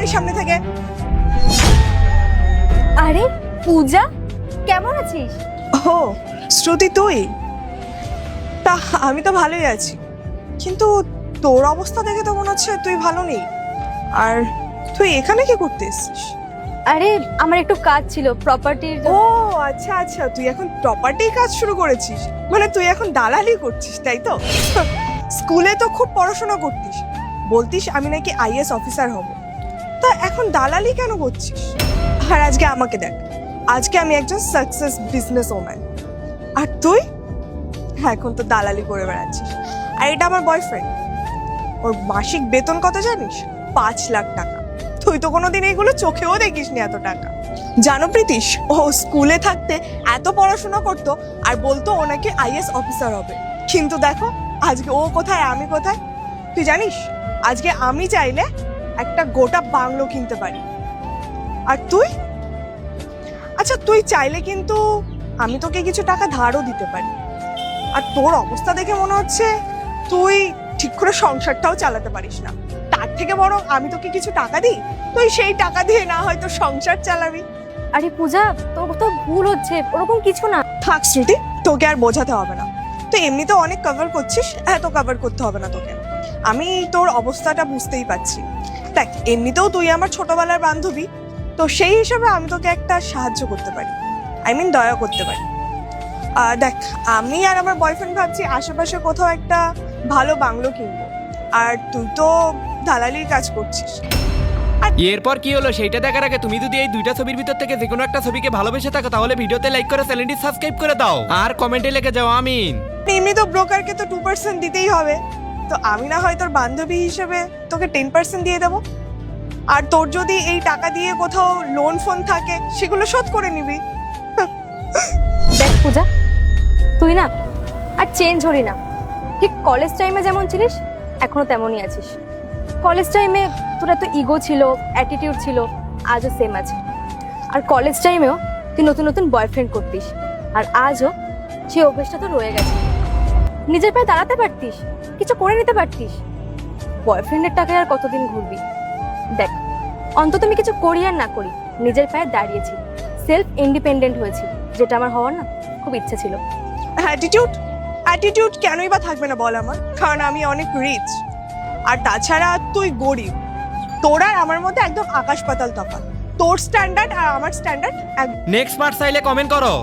গাড়ির সামনে থেকে। আরে পূজা, কেমন আছিস? ও শ্রুতি, তুই? তা আমি তো ভালোই আছি, কিন্তু তোর অবস্থা দেখে তো মনে হচ্ছে তুই ভালো নেই। আর তুই এখানে কি করতে এসেছিস? আরে আমার একটু কাজ ছিল প্রপার্টির। ও আচ্ছা আচ্ছা, তুই এখন প্রপার্টি কাজ শুরু করেছিস, মানে তুই এখন দালালি করছিস, তাই তো? স্কুলে তো খুব পড়াশোনা করতিস, বলতিস আমি নাকি আইএস অফিসার হব, তা এখন দালালি কেন করছিস? আর আজকে আমাকে দেখ, আজকে আমি একজন সাকসেস বিজনেস ওম্যান, আর তুই এখন তো দালালি করে বেড়াচ্ছিস। আর এটা আমার বয়ফ্রেন্ড, ওর মাসিক বেতন কত জানিস? 5 লাখ টাকা। তুই তো কোনোদিন এগুলো চোখেও দেখিসনি এত টাকা। জানো প্রীতিশ, ও স্কুলে থাকতে এত পড়াশোনা করতো আর বলতো ও নাকি আইএস অফিসার হবে, কিন্তু দেখো আজকে ও কোথায়, আমি কোথায়। তুই জানিস আজকে আমি চাইলে একটা গোটা বাংলো কিনতে পারি, আর তুই? আচ্ছা তুই চাইলে কিন্তু আমি তোকে কিছু টাকা ধারও দিতে পারি। আর তোর অবস্থা দেখে মনে হচ্ছে তুই ঠিক করে সংসারটাও চালাতে পারিস না, তার থেকে বরং আমি তোকে কিছু টাকা দিই, তুই সেই টাকা দিয়ে না হয়তো সংসার চালাবি। আরে পূজা, তোর তো ভুল হচ্ছে, ওরকম কিছু না। থাক শ্রুতি, তোকে আর বোঝাতে হবে না, তুই এমনিতেও অনেক কভার করছিস, এত কভার করতে হবে না তোকে। আমি তোর অবস্থাটা বুঝতেই পারছি। দেখ এমনিতেও তুই আমার ছোটবেলার বান্ধবী, তো সেই হিসাবে আমি তোকে একটা সাহায্য করতে পারি, দয়া করতে পারি। দেখ আমি আর আমার বয়ফ্রেন্ড ভাবছি আশেপাশে কোথাও একটা ভালো বাংলো কিনবো, আর তুই তো দালালির কাজ করছিস। এরপর কি হলো সেইটা দেখার আগে তুমি যদি এই দুইটা ছবির ভিতর থেকে যে কোনো একটা ছবিকে ভালোবেসে থাকো তাহলে ভিডিওতে লাইক করে চ্যানেলটি সাবস্ক্রাইব করে দাও আর কমেন্টে লিখে যাও আমিন। এমনি তো ব্রোকারকে তো 2% দিতেই হবে, তো আমি না হয় তোর বান্ধবী হিসেবে তোকে 10% দিয়ে দেবো, আর তোর যদি এই টাকা দিয়ে কোথাও লোন ফোন থাকে সেগুলো শোধ করে নিবি। দেখ পূজা, তুই না আর চেঞ্জ হলি না, ঠিক কলেজ টাইমে যেমন ছিলিস এখনো তেমনই আছিস। কলেজ টাইমে তোর এত ইগো ছিল, অ্যাটিটিউড ছিল, আজও সেম আছে। আর কলেজ টাইমেও তুই নতুন নতুন বয়ফ্রেন্ড করতিস, আর আজও সেই অভ্যেসটা তো রয়ে গেছে। নিজের পায়ে দাঁড়াতে পারতিস, কিছু করে নিতে পারতিস। বয়ফ্রেন্ডের টাকায় আর কতদিন ঘুরবি? দেখ অন্তত আমি কিছু করি আর না করি নিজের পায়ে দাঁড়িয়েছি, সেলফ ইন্ডিপেন্ডেন্ট হয়েছি, যেটা আমার হওয়ার না খুব ইচ্ছে ছিল। অ্যাটিটিউড অ্যাটিটিউড কেনই বা থাকবে না বল আমার, কারণ আমি অনেক রিচ, আর তাছাড়া তুই গরিব। তোর আর আমার মধ্যে একদম আকাশ পাতাল তফাৎ, তোর স্ট্যান্ডার্ড আর আমার স্ট্যান্ডার্ড। নেক্সট পার্ট চাইলে কমেন্ট করো।